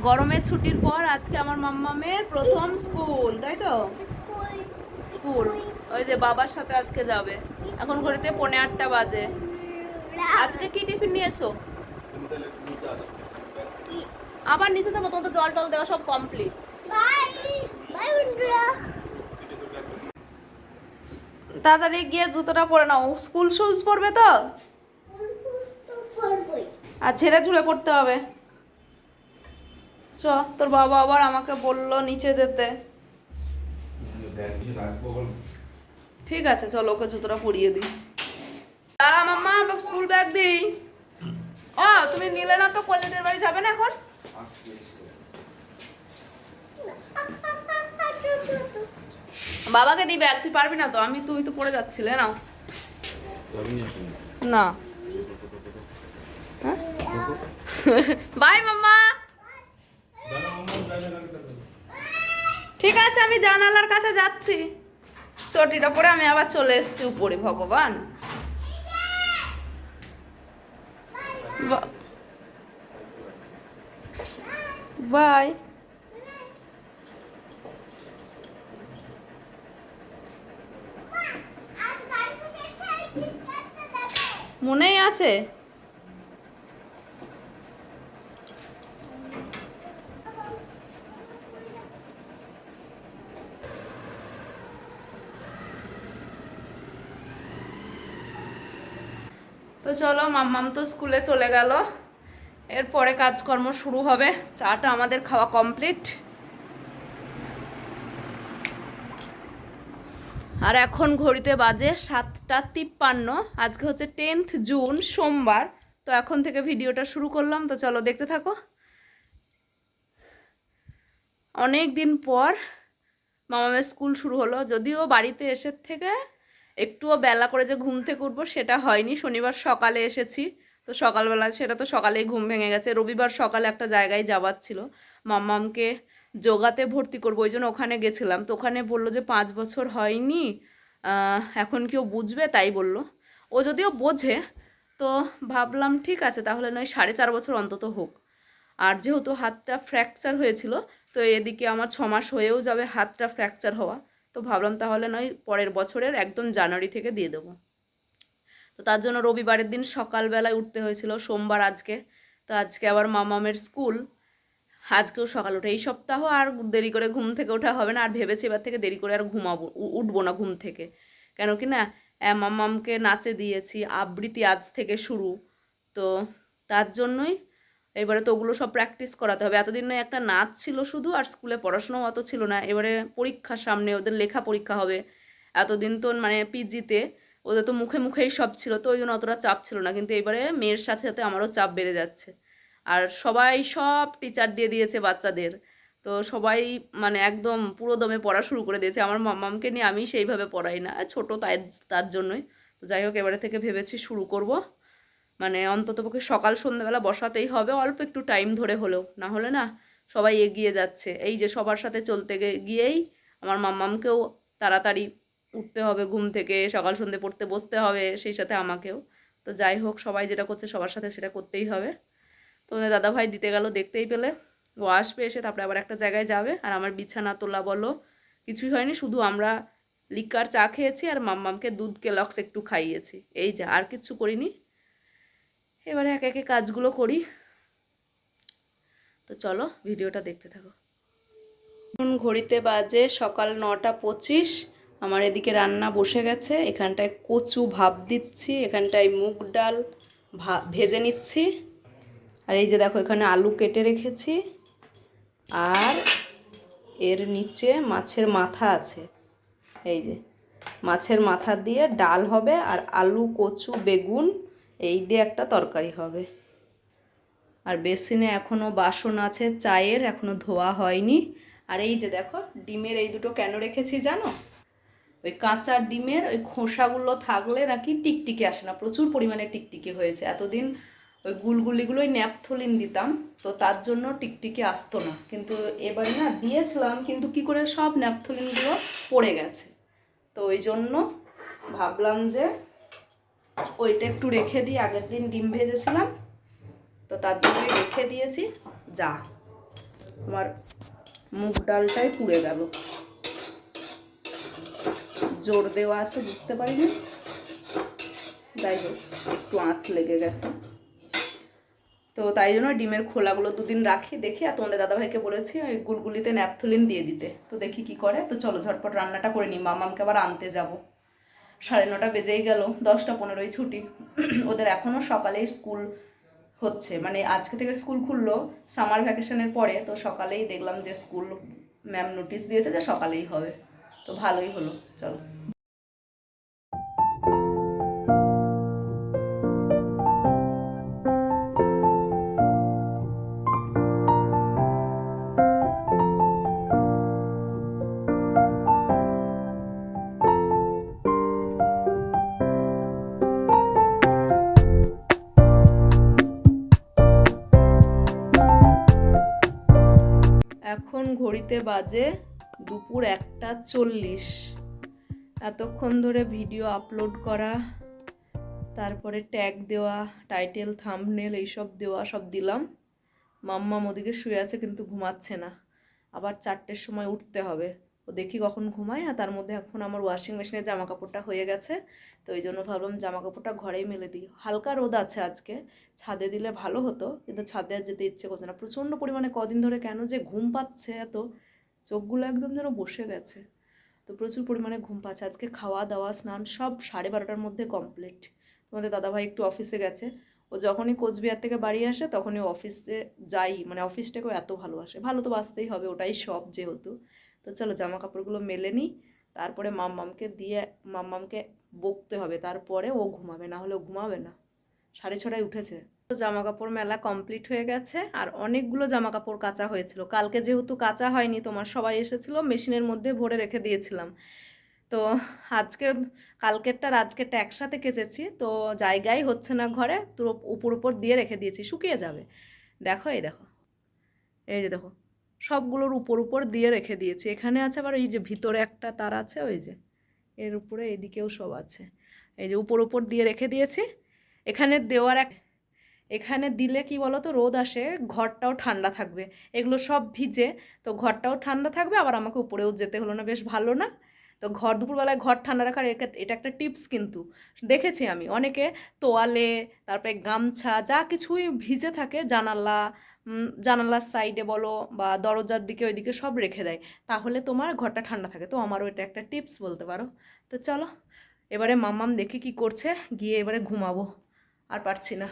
গরমের ছুটির পর আজকে আমার মাম্মামের প্রথম স্কুল, তাই তো? স্কুল ওই যে বাবার সাথে আজকে যাবে। এখন ঘড়িতে 8:45 বাজে। আজকে কি টিফিন নিয়েছো? আবার নিচে যাবো, তোমার তো জল টল দেওয়া সব কমপ্লিট। তাড়াতাড়ি গিয়ে জুতোটা পরে নাও, স্কুল শুজ পরবে তো? আর ছেড়ে ছুড়ে পড়তে হবে। চ, তোর বাবা আবার আমাকে বললো নিচে যেতে। ঠিক আছে, চলো ওকে জুতোটা পরিয়ে দিই। দাঁড়া মাম্মা, স্কুল ব্যাগ দিই। ও তুমি নিলে না তো, কলেজের বাড়ি যাবে না এখন? বাবাকে দিই ব্যাগ, তুই পারবি না তো? তুই তো পড়ে যাচ্ছিলে না। না বাই মাম্মা। ঠিক আছে, আমি জানালার কাছে যাচ্ছি। চটিটা পরে আমি আবার চলে এসেছি উপরে। ভগবান, বাই। মনেই আছে। তো চলো, মাম্মাম তো স্কুলে চলে গেল, এরপরে কাজকর্ম শুরু হবে। চাটা আমাদের খাওয়া কমপ্লিট। আর এখন ঘড়িতে বাজে 7:53। আজকে হচ্ছে 10th জুন, সোমবার। তো এখন থেকে ভিডিওটা শুরু করলাম, তো চলো দেখতে থাকো। অনেক দিন পর মামামের স্কুল শুরু হলো। যদিও বাড়িতে এসে থেকে একটুও বেলা করে যে ঘুম থেকে উঠবো সেটা হয়নি। শনিবার সকালে এসেছি, তো সকালবেলা সেটা তো সকালেই ঘুম ভেঙে গেছে। রবিবার সকালে একটা জায়গায় যাবার ছিল, মাম্মামকে যোগাতে ভর্তি করবো, ওই জন্য ওখানে গেছিলাম। তো ওখানে বললো যে 5 বছর হয়নি, এখন কেউ বুঝবে, তাই বললো। ও যদিও বোঝে, তো ভাবলাম ঠিক আছে তাহলে নয় 4.5 বছর অন্তত হোক। আর যেহেতু হাতটা ফ্র্যাকচার হয়েছিল, তো এদিকে আমার 6 মাস হয়েও যাবে হাতটা ফ্র্যাকচার হওয়া। তো ভাবলাম তাহলে নয় পরের বছরের একদম জানুয়ারি থেকে দিয়ে দেবো। তো তার জন্য রবিবারের দিন সকালবেলায় উঠতে হয়েছিল, সোমবার আজকে। তো আজকে আবার মামামের স্কুল, আজকেও সকাল উঠে। এই সপ্তাহ আর দেরি করে ঘুম থেকে ওঠা হবে না। আর ভেবেছি এবার থেকে দেরি করে আর উঠবো না ঘুম থেকে। কেন কি না, মাম্মামকে নাচে দিয়েছি, আবৃত্তি আজ থেকে শুরু। তো তার জন্যই এবারে তো ওগুলো সব প্র্যাকটিস করাতে হবে। এতদিন নয় একটা নাচ ছিল শুধু, আর স্কুলে পড়াশোনাও অত ছিল না। এবারে পরীক্ষার সামনে, ওদের লেখা পরীক্ষা হবে। এতদিন তো মানে পিজিতে ওদের তো মুখে মুখেই সব ছিল, তো ওই জন্য অতটা চাপ ছিল না। কিন্তু এবারে মেয়ের সাথে সাথে আমারও চাপ বেড়ে যাচ্ছে। আর সবাই সব টিচার দিয়ে দিয়েছে বাচ্চাদের, তো সবাই মানে একদম পুরো দমে পড়া শুরু করে দিয়েছে। আমার মাম্মামকে নিয়ে আমি সেইভাবে পড়াই না, ছোটো তাই, তার জন্যই। তো যাই হোক, এবারে থেকে ভেবেছি শুরু করব। মানে অন্ততপক্ষে সকাল সন্ধ্যাবেলা বসাতেই হবে, অল্প একটু টাইম ধরে হলেও। না হলে না সবাই এগিয়ে যাচ্ছে, এই যে সবার সাথে চলতে গিয়েই আমার মাম্মামকেও তাড়াতাড়ি উঠতে হবে ঘুম থেকে, সকাল সন্ধ্যে পড়তে বসতে হবে, সেই সাথে আমাকেও। তো যাই হোক, সবাই যেটা করছে সবার সাথে সেটা করতেই হবে। তোমাদের দাদাভাই দিতে গেল, দেখতেই পেলে। ও আসবে, এসে তারপরে আবার একটা জায়গায় যাবে। আর আমার বিছানা তোলা বলো কিছুই হয়নি, শুধু আমরা লিকার চা খেয়েছি আর মাম্মামকে দুধ কেলক্স একটু খাইয়েছি, এই যা, আর কিচ্ছু করিনি। এবারে একে একে কাজগুলো করি। তো চলো ভিডিওটা দেখতে থাকো। এখন ঘড়িতে বাজে সকাল 9:25। আমার এদিকে রান্না বসে গেছে। এখানটায় কচু ভাপ দিচ্ছি, এখানটায় মুগ ডাল ভেজে নিচ্ছি। আর এই যে দেখো, এখানে আলু কেটে রেখেছি, আর এর নিচে মাছের মাথা আছে। এই যে মাছের মাথা দিয়ে ডাল হবে, আর আলু, কচু, বেগুন এই দিয়ে একটা তরকারি হবে। আর বেসিনে এখনও বাসন আছে চায়ের, এখনও ধোয়া হয়নি। আর এই যে দেখো, ডিমের এই দুটো কেন রেখেছি জানো? ওই কাঁচা ডিমের ওই খোসাগুলো থাকলে নাকি টিকটিকি আসে না, প্রচুর পরিমাণে টিকটিকি হয়েছে। এতদিন ওই গুলগুলিগুলোই ন্যাপথলিন দিতাম, তো তার জন্য টিকটিকি আসতো না। কিন্তু এবার না দিয়েছিলাম, কিন্তু কি করে সব ন্যাপথলিনগুলো পড়ে গেছে। তো ওই জন্য ভাবলাম যে ওইটা একটু রেখে দিই, আগের দিন ডিম ভেজেছিলাম, তো তার জন্যই রেখে দিয়েছি। যা আমার মুগ ডালটাই পুড়ে গেল, জোর দেওয়া আছে বুঝতে পারিনি, যাই হোক একটু আঁচ লেগে গেছে। তো তাই জন্য ডিমের খোলাগুলো দুদিন রাখি দেখি। আর তোমাদের দাদাভাইকে বলেছি ওই গুলগুলিতে ন্যাপথলিন দিয়ে দিতে, তো দেখি কি করে। তো চলো ঝটপট রান্নাটা করে নিই, মামামকে আবার আনতে যাব। 9:30 বেজেই গেল, 10টা 15 ছুটি। ওদের এখনও সকালেই স্কুল হচ্ছে, মানে আজকে থেকে স্কুল খুললো সামার ভ্যাকেশনের পরে। তো সকালেই দেখলাম যে স্কুল ম্যাম নোটিশ দিয়েছে যে সকালেই হবে, তো ভালোই হলো। চলো এখন ঘড়িতে বাজে দুপুর 1:40। এতক্ষণ ধরে ভিডিও আপলোড করা, তারপরে ট্যাগ দেওয়া, টাইটেল থাম্বনেল এইসব দেওয়া, সব দিলাম। মাম্মা ওদিকে শুয়ে আছে কিন্তু ঘুমাচ্ছে না, আবার 4টের সময় উঠতে হবে। ও দেখি কখন ঘুমায়। আর তার মধ্যে এখন আমার ওয়াশিং মেশিনে জামা কাপড়টা হয়ে গেছে, তো ওই জন্য ভাবলাম জামা কাপড়টা ঘরেই মেলে দিই। হালকা রোদ আছে আজকে, ছাদে দিলে ভালো হতো, কিন্তু ছাদে আর যেতে ইচ্ছে করছে না। প্রচণ্ড পরিমাণে কদিন ধরে কেন যে ঘুম পাচ্ছে, এত চোখগুলো একদম যেন বসে গেছে। তো প্রচুর পরিমাণে ঘুম পাচ্ছে। আজকে খাওয়া দাওয়া স্নান সব 12:30টার মধ্যে কমপ্লিট। তোমাদের দাদাভাই একটু অফিসে গেছে, ও যখনই কোচবিহার থেকে বাড়ি আসে তখনই অফিসে যাই, মানে অফিসটাকেও এত ভালোবাসে। ভালো তো বাসতেই হবে, ওটাই সব যেহেতু। তো চলো জামা কাপড়গুলো মেলে নিই, তারপরে মাম্মামকে দিয়ে মাম্মামকে বকতে হবে, তারপরে ও ঘুমাবে, না হলে ও ঘুমাবে না। 6:30 উঠেছে। তো জামা কাপড় মেলা কমপ্লিট হয়ে গেছে। আর অনেকগুলো জামা কাপড় কাচা হয়েছিল, কালকে যেহেতু কাচা হয়নি, তোমার সবাই এসেছিল, মেশিনের মধ্যে ভরে রেখে দিয়েছিলাম। তো আজকে কালকেরটা আর আজকেরটা একসাথে কেচেছি, তো জায়গায় হচ্ছে না ঘরে, তো উপর দিয়ে রেখে দিয়েছি, শুকিয়ে যাবে। দেখো এই দেখো, এই যে দেখো, সবগুলোর উপর দিয়ে রেখে দিয়েছি। এখানে আছে আবার এই যে ভিতরে একটা তার আছে, ওই যে এর উপরে এদিকেও সব আছে, এই যে উপর দিয়ে রেখে দিয়েছি। এখানে দেওয়ার এখানে দিলে কি বলো তো, রোদ আসে, ঘরটাও ঠান্ডা থাকবে, এগুলো সব ভিজে, তো ঘরটাও ঠান্ডা থাকবে, আবার আমাকে উপরেও যেতে হলো না, বেশ ভালো না? তো দুপুরবেলায় ঘর ঠান্ডা রাখার এটা একটা টিপস, কিন্তু দেখেছি আমি অনেকে তোয়ালে, তারপরে গামছা, যা কিছুই ভিজে থাকে জানালার সাইডে বলো বা দরজার দিকে ওইদিকে সব রেখে দেয়, তাহলে তোমার ঘরটা ঠান্ডা থাকে। তো আমারও এটা একটা টিপস বলতে পারো। তো চলো এবারে মাম্মাম দেখি কি করছে, গিয়ে এবারে ঘুমাবো, আর পারছি না।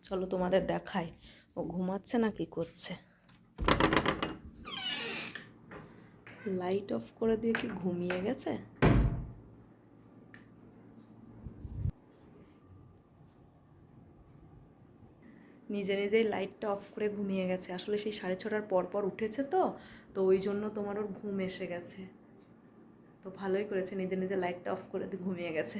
চলো তোমাদের দেখাই ও ঘুমাচ্ছে না কি করছে। লাইট অফ করে দিয়ে কি ঘুমিয়ে গেছে? নিজে নিজেই লাইটটা অফ করে ঘুমিয়ে গেছে। আসলে সেই 6:30টার পর উঠেছে, তো ওই জন্য তোমার ওর ঘুম এসে গেছে। তো ভালোই করেছে, নিজে নিজে লাইটটা অফ করে দিয়ে ঘুমিয়ে গেছে।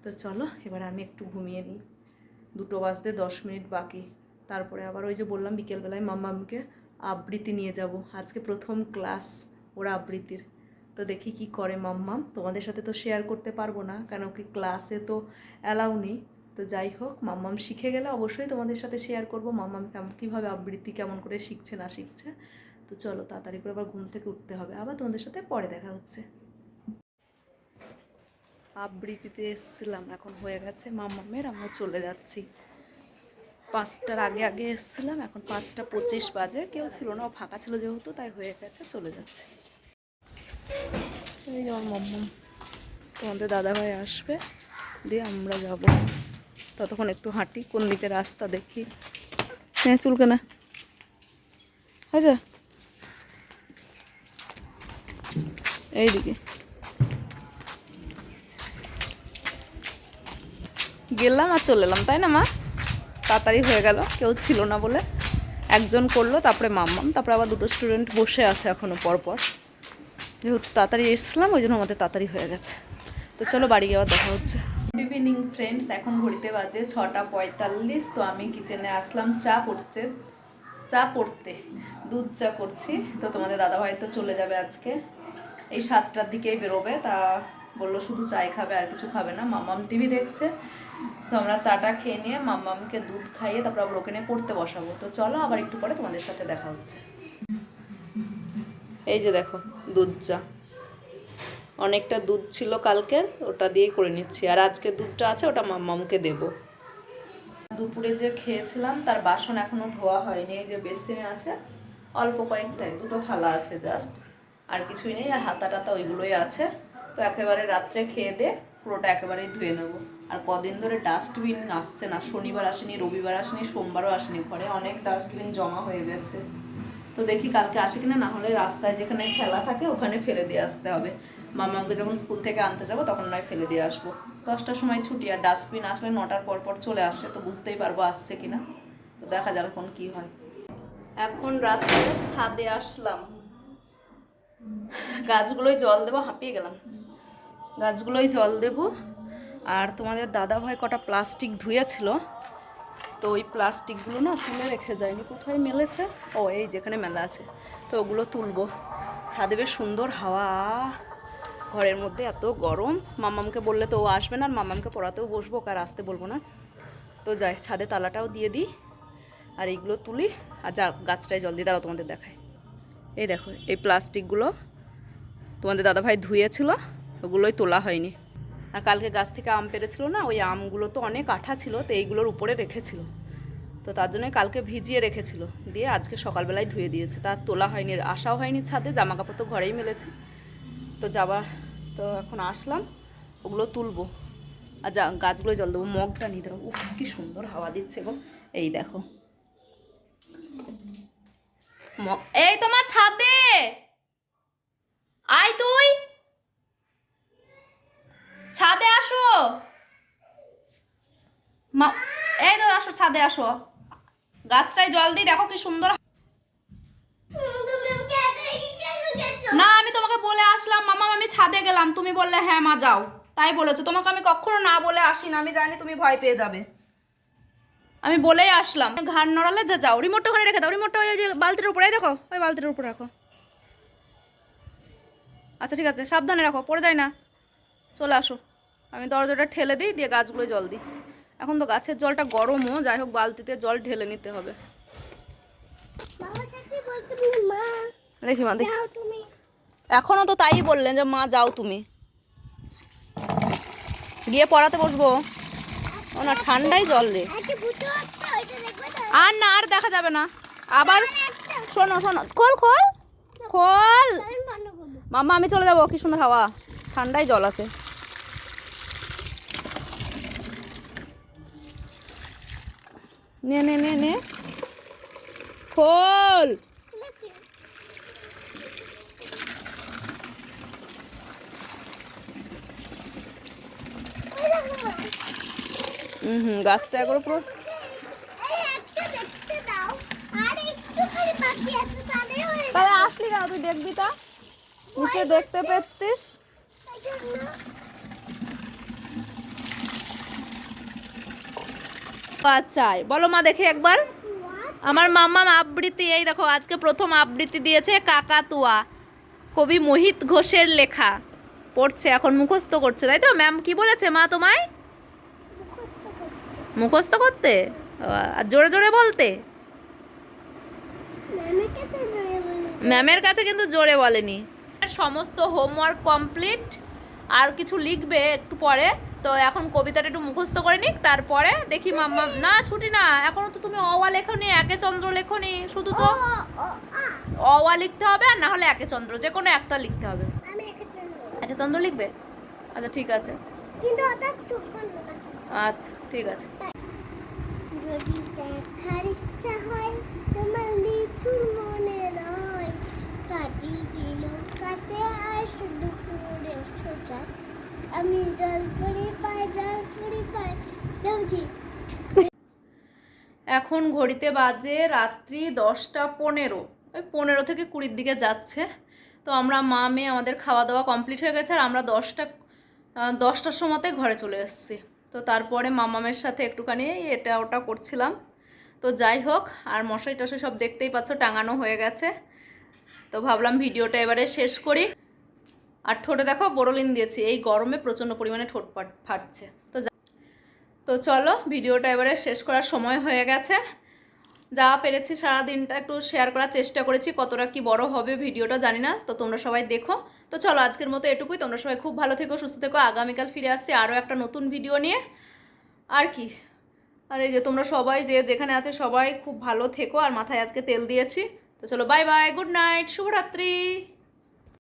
তো চলো এবার আমি একটু ঘুমিয়ে নিই। 2টো বাজতে 10 মিনিট বাকি। তারপরে আবার ওই যে বললাম বিকেলবেলায় মাম্মামকে আবৃত্তি নিয়ে যাব। আজকে প্রথম ক্লাস ওরা আবৃত্তির। তো দেখি কি করে মাম্মাম। তোমাদের সাথে তো শেয়ার করতে পারবো না, কেন কি ক্লাসে তো অ্যালাউ নেই। তো যাই হোক, মাম্মাম শিখে গেলে অবশ্যই তোমাদের সাথে শেয়ার করবো মাম্মাম কীভাবে আবৃত্তি কেমন করে শিখছে না শিখছে। তো চলো তাড়াতাড়ি করে আবার ঘুম থেকে উঠতে হবে, আবার তোমাদের সাথে পরে দেখা হচ্ছে। আবৃত্তিতে এসেছিলাম, এখন হয়ে গেছে মাম্মামের, আমরা চলে যাচ্ছি। 5টার আগে এসেছিলাম, এখন 5টা 25 বাজে, কেউ ছিল না, ফাঁকা ছিল যেহেতু, তাই হয়ে গেছে, চলে যাচ্ছে। এই আমার মাম্মাম, তোমাদের দাদাভাই আসবে, দিয়ে আমরা যাব। ততক্ষণ একটু হাঁটি, কোন দিকে রাস্তা দেখি। হ্যাঁ চুলকে না, আচ্ছা এইদিকে গেলাম আর চলে এলাম, তাই না মা? তাড়াতাড়ি হয়ে গেল, কেউ ছিল না বলে। একজন করলো, তারপরে মাম্মাম, তারপরে আবার 2টো স্টুডেন্ট বসে আছে এখনও পরপর। যেহেতু তাড়াতাড়ি এসেছিলাম ওই জন্য আমাদের তাড়াতাড়ি হয়ে গেছে। তো চলো বাড়ি গিয়ে আবার দেখা হচ্ছে। গুড ইভিনিং ফ্রেন্ডস, এখন ঘড়িতে বাজে 6টা 45। তো আমি কিচেনে আসলাম চা পড়তে, দুধ চা করছি। তো তোমাদের দাদাভাই তো চলে যাবে আজকে, এই 7টার দিকেই বেরোবে। তা বললো শুধু চাই খাবে, আর কিছু খাবে না। মাম্মাম টিভি দেখছে, তো আমরা চাটা খেয়ে নিয়ে মাম্মামকে দুধ খাইয়ে তারপর আবার ওকে নিয়ে পড়তে বসাবো। তো চলো আবার একটু পরে তোমাদের সাথে দেখা হচ্ছে। এই যে দেখো দুধ চা, অনেকটা দুধ ছিল কালকের, ওটা দিয়েই করে নিচ্ছি। আর আজকে দুধটা আছে, ওটা মাম্মামকে দেব। দুপুরে যে খেয়েছিলাম তার বাসন এখনো ধোয়া হয়নি। এই যে বেসিনে আছে অল্প কয়েকটাই, 2টো থালা আছে জাস্ট, আর কিছুই নেই। আর হাতা টাতা ওইগুলোই আছে। তো একেবারে রাত্রে খেয়ে দে পুরোটা একেবারেই ধুয়ে নেব। আর কদিন ধরে ডাস্টবিন আসছে না, শনিবার আসেনি, রবিবার আসেনি, সোমবারও আসেনি, ঘরে অনেক ডাস্টবিন জমা হয়ে গেছে। তো দেখি কালকে আসে কিনা, না হলে রাস্তায় যেখানে ফেলা থাকে ওখানে ফেলে দিয়ে আসতে হবে। মামাকে যখন স্কুল থেকে আনতে যাবো তখন নয় ফেলে দিয়ে আসবো। 10টার সময় ছুটি, আর ডাস্টবিন আসলে 9টার পর পর চলে আসে, তো বুঝতেই পারবো আসছে কিনা। তো দেখা যাবে এখন কি হয়। এখন রাত্রে ছাদে আসলাম, গাছগুলোই জল দেবো, হাঁপিয়ে গেলাম। গাছগুলোই জল দেব। আর তোমাদের দাদা ভাই কটা প্লাস্টিক ধুয়েছিল, তো ওই প্লাস্টিকগুলো না তুলে রেখে যায়নি, কোথায় মেলেছে, ও এই যেখানে মেলা আছে, তো ওগুলো তুলবো। ছাদে বেশ সুন্দর হাওয়া, ঘরের মধ্যে এত গরম। মাম্মামকে বললে তো ও আসবে না, আর মাম্মামকে পড়াতেও বসবো, আর আসতে বলবো না। তো যাই, ছাদে তালাটাও দিয়ে দিই, আর এইগুলো তুলি, আর যা গাছটায় জল দিই। দাঁড়াও তোমাদের দেখায়। এই দেখো এই প্লাস্টিকগুলো তোমাদের দাদাভাই ধুয়েছিল, ওগুলোই তোলা হয়নি। আর কালকে গাছ থেকে আম পেড়েছিল না, ওই আমগুলো তো অনেক আঠা ছিল, তো এইগুলোর উপরে রেখেছিল, তো তার জন্যই কালকে ভিজিয়ে রেখেছিল, দিয়ে আজকে সকালবেলায় ধুয়ে দিয়েছে। তার তোলা হয়নি, আসাও হয়নি ছাদে, জামা কাপড় তো ঘরেই মেলেছে। তো যাবার, তো এখন আসলাম, ওগুলো তুলবো, আর যা গাছগুলো জল দেবো। মগটা নিয়ে দেবো, উফ কি সুন্দর হাওয়া দিচ্ছে গো। এই দেখো, এই তোমার ছাদে আয়, তুই ছাদে আসো, এই তো আসো, ছাদে আসো, গাছটায় জল দিই, দেখো কি সুন্দর। না আমি তোমাকে বলে আসলাম মামা আমি ছাদে গেলাম, তুমি বললে হ্যাঁ মা যাও, তাই বলেছো। তোমাকে আমি কখনো না বলে আসি না, আমি জানি তুমি ভয় পেয়ে যাবে, আমি বলেই আসলাম। ঘাড় নড়ালে যা, যাও রিমোটটা ওখানে রেখে দাও, রিমোটটা ওই যে বালতির উপরে দেখো, ওই বালতির উপরে রাখো। আচ্ছা ঠিক আছে, সাবধানে রাখো, পড়ে যায় না। চলে আসো, আমি দরজাটা ঠেলে দিই, দিয়ে গাছগুলো জল দিই। এখন তো গাছের জলটা গরমও, যাই হোক বালতিতে জল ঢেলে নিতে হবে। দেখি মা, দেখি এখনো তো তাই বললেন যে মা যাও তুমি, গিয়ে পড়াতে বসবো। ও না, ঠান্ডাই জল রে, আর না, আর দেখা যাবে না আবার। শোনো শোনো, খোল খোল খোল মাম্মা, আমি চলে যাবো, কি সুন্দর হাওয়া, ঠান্ডাই জল আছে। নে নে নে নে, খোল। গাছটা একবার পুরো, তাহলে আসলি কেন তুই, দেখবি তা নিচে দেখতে পেতিস। আচ্ছাই বলো মা, দেখে একবার। আমার মাম্মা আবৃত্তি, এই দেখো আজকে প্রথম আবৃত্তি দিয়েছে, কাকাতুয়া, কবি মোহিত ঘোষের লেখা, পড়ছে এখন, মুখস্থ করছে, তাই তো? ম্যাম কি বলেছে মা তোমায়? মুখস্থ করতে, আর জোরে জোরে বলতে। ম্যামের কাছে কিন্তু জোরে বলেনি। সমস্ত হোমওয়ার্ক কমপ্লিট, আর কিছু লিখবে একটু পরে, তো এখন কবিতাটা একটু মুখস্থ করে নিক, তারপরে দেখি মাম্মা। না ছুটি না, এখনো তো তুমি অওয়া লেখনি, একে চন্দ্র লেখনি, শুধু তো অওয়া লিখতে হবে, আর না হলে একে চন্দ্র, যে কোনো একটা লিখতে হবে। একে চন্দ্র লিখবে, আচ্ছা ঠিক আছে, আচ্ছা ঠিক আছে। যদি দেখার ইচ্ছা হয় তোমার লিটুর মনে রয়, কাটি দিল কাটে আর শুধু পুরে সোজা, আমি জলপুরি পাই জলপুরি পাই। দেখি এখন ঘড়িতে বাজে রাত্রি 10টা 15, ওই 15 থেকে 20 দিকে যাচ্ছে। তো আমরা মা মেয়ে আমাদের খাওয়া দাওয়া কমপ্লিট হয়ে গেছে, আর আমরা 10টার সময়তে ঘরে চলে এসেছি। তো তারপরে মামামের সাথে একটুখানি এটা ওটা করছিলাম। তো যাই হোক, আর মশাই টশাই সব দেখতেই পাচ্ছ টাঙানো হয়ে গেছে। তো ভাবলাম ভিডিওটা এবারে শেষ করি। আর ঠোঁটে দেখো বোরোলিন দিয়েছি, এই গরমে প্রচণ্ড পরিমাণে ঠোঁট ফাটছে। তো চলো ভিডিওটা এবারে শেষ করার সময় হয়ে গেছে। যা পেরেছি সারা দিনটা একটু শেয়ার করার চেষ্টা করেছি, কতটা কি বড় হবে ভিডিওটা জানি না, তো তোমরা সবাই দেখো। তো চলো আজকের মতো এটুকুই, তোমরা সবাই খুব ভালো থেকো, সুস্থ থেকো। আগামীকাল ফিরে আসছি আরও একটা নতুন ভিডিও নিয়ে। আর কি, আর এই যে তোমরা সবাই যে যেখানে আছে সবাই খুব ভালো থেকো, আর মাথায় আজকে তেল দিয়েছি। তো চলো বাই বাই, গুড নাইট, শুভরাত্রি।